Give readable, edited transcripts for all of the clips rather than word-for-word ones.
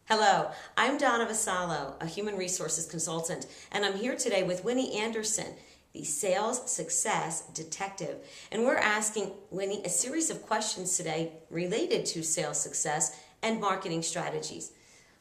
Hello, I'm Donna Vassallo, a human resources consultant, and I'm here today with Winnie Anderson, the sales success detective. And we're asking Winnie a series of questions today related to sales success and marketing strategies.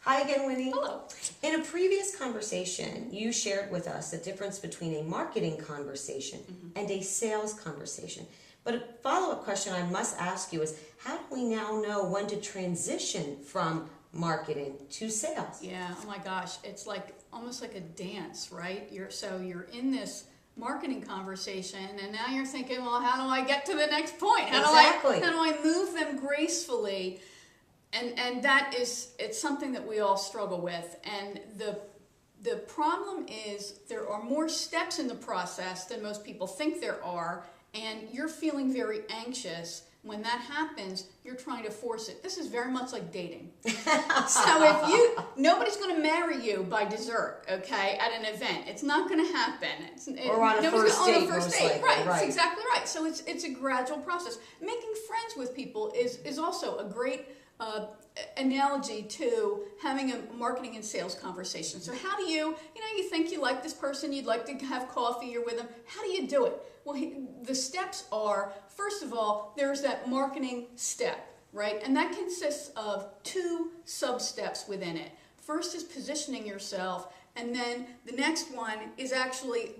Hi again, Winnie. Hello. In a previous conversation, you shared with us the difference between a marketing conversation and a sales conversation. But a follow-up question I must ask you is, how do we now know when to transition from marketing to sales? Yeah, oh my gosh, it's like almost like a dance, right? You're in this marketing conversation and now you're thinking, well, how do I get to the next point? Exactly. How do I move them gracefully? And it's something that we all struggle with. And the problem is there are more steps in the process than most people think there are, and you're feeling very anxious. When that happens, you're trying to force it. This is very much like dating. So nobody's going to marry you by dessert, okay, at an event. It's not going to happen. Or on a first date, most likely. Right, that's exactly right. So it's a gradual process. Making friends with people is also a great analogy to having a marketing and sales conversation. So how do you think you like this person, you'd like to have coffee, you're with them. How do you do it? Well, the steps are, first of all, there's that marketing step, right? And that consists of two sub-steps within it. First is positioning yourself, and then the next one is actually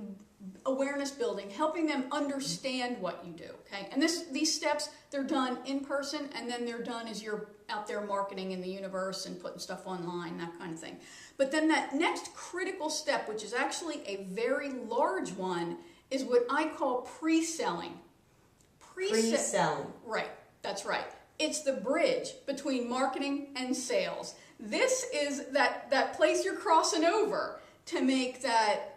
awareness building, helping them understand what you do, okay? And these steps, they're done in person, and then they're done as you're out there marketing in the universe and putting stuff online, that kind of thing. But then that next critical step, which is actually a very large one, is what I call pre-selling. Pre-selling. Right, that's right. It's the bridge between marketing and sales. This is that place you're crossing over to make that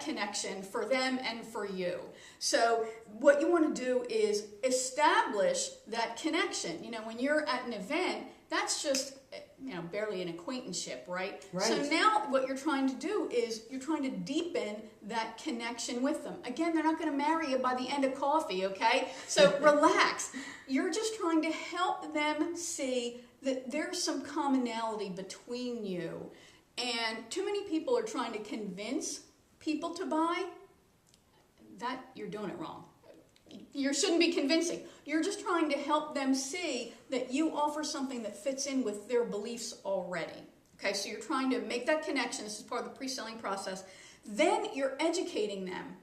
connection for them and for you. So what you want to do is establish that connection. You know, when you're at an event, that's just, barely an acquaintanceship, right? Right. So now what you're trying to do is you're trying to deepen that connection with them. Again, they're not going to marry you by the end of coffee, okay? So relax. You're just trying to help them see that there's some commonality between you. And too many people are trying to convince people to buy. That you're doing it wrong. You shouldn't be convincing. You're just trying to help them see that you offer something that fits in with their beliefs already. Okay, so you're trying to make that connection. This is part of the pre-selling process. Then you're educating them.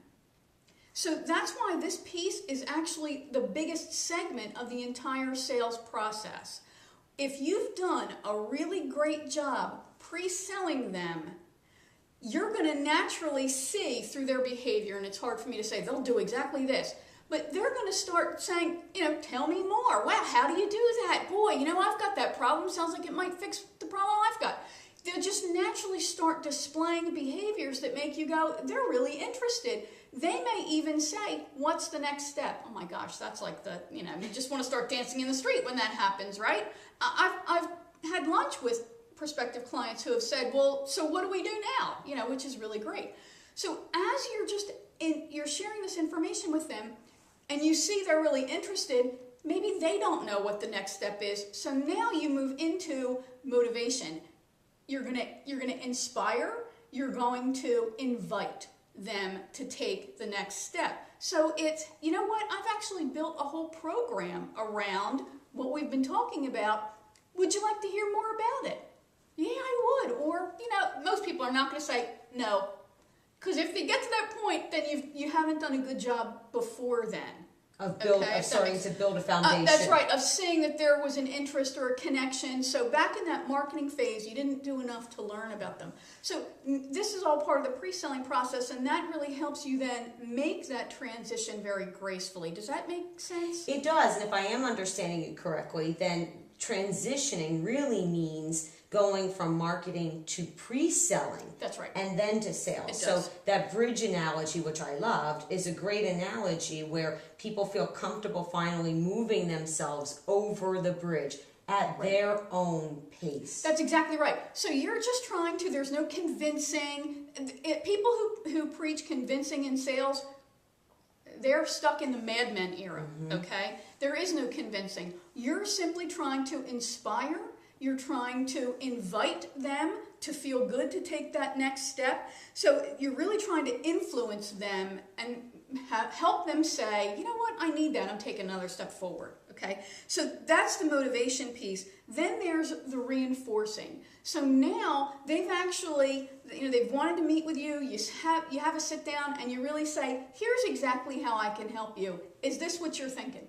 So that's why this piece is actually the biggest segment of the entire sales process. If you've done a really great job pre-selling them, you're going to naturally see through their behavior, and it's hard for me to say they'll do exactly this, but they're going to start saying, tell me more. Wow, how do you do that? Boy, I've got that problem. Sounds like it might fix the problem I've got. They'll just naturally start displaying behaviors that make you go, they're really interested. They may even say, what's the next step? Oh my gosh, that's like you just want to start dancing in the street when that happens, right? I've had lunch with prospective clients who have said, well, so what do we do now? Which is really great. So as you're sharing this information with them and you see they're really interested, maybe they don't know what the next step is. So now you move into motivation. You're going to inspire, you're going to invite them to take the next step. So it's, you know what? I've actually built a whole program around what we've been talking about. Would you like to hear more about it? Yeah, I would. Or, most people are not going to say no. Because if they get to that point, then you haven't done a good job before then. Of starting to build a foundation. That's right, of seeing that there was an interest or a connection. So back in that marketing phase, you didn't do enough to learn about them. So this is all part of the pre-selling process, and that really helps you then make that transition very gracefully. Does that make sense? It does, and if I am understanding it correctly, then transitioning really means going from marketing to pre-selling. That's right. And then to sales. So that bridge analogy, which I loved, is a great analogy where people feel comfortable finally moving themselves over the bridge at their own pace. That's exactly right. So you're just trying to, there's no convincing. People who preach convincing in sales, they're stuck in the Mad Men era, okay? There is no convincing. You're simply trying to inspire, You're trying to invite them to feel good to take that next step. So you're really trying to influence them and help them say, you know what, I need that. I'm taking another step forward. Okay, so that's the motivation piece. Then there's the reinforcing. So now they've actually, they've wanted to meet with you. You have a sit down, and you really say, here's exactly how I can help you. Is this what you're thinking?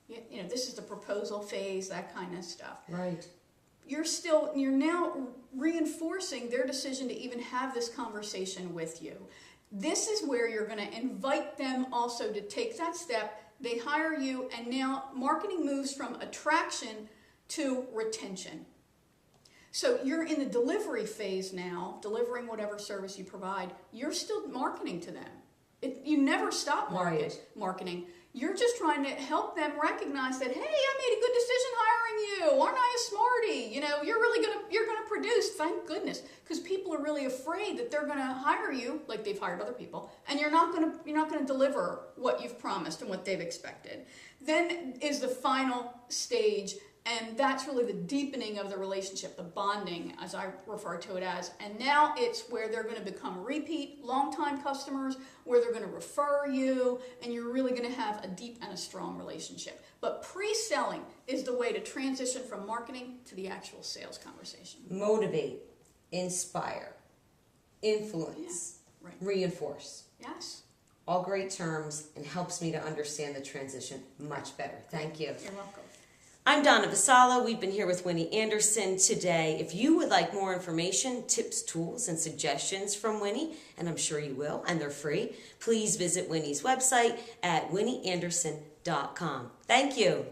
This is the proposal phase, that kind of stuff. Right. You're now reinforcing their decision to even have this conversation with you. This is where you're going to invite them also to take that step. They hire you, and now marketing moves from attraction to retention. So you're in the delivery phase now, delivering whatever service you provide. You're still marketing to them. You never stop marketing. You're just trying to help them recognize that, hey, I made a good decision hiring you. Aren't I a smarty? You're gonna produce. Thank goodness, because people are really afraid that they're gonna hire you like they've hired other people, and you're not gonna deliver what you've promised and what they've expected. Then is the final stage. And that's really the deepening of the relationship, the bonding, as I refer to it as. And now it's where they're going to become repeat, long-time customers, where they're going to refer you, and you're really going to have a deep and a strong relationship. But pre-selling is the way to transition from marketing to the actual sales conversation. Motivate, inspire, influence, reinforce. Yes. All great terms, and helps me to understand the transition much better. Thank you. You're welcome. I'm Donna Vassallo. We've been here with Winnie Anderson today. If you would like more information, tips, tools, and suggestions from Winnie, and I'm sure you will, and they're free, please visit Winnie's website at winnieanderson.com. Thank you.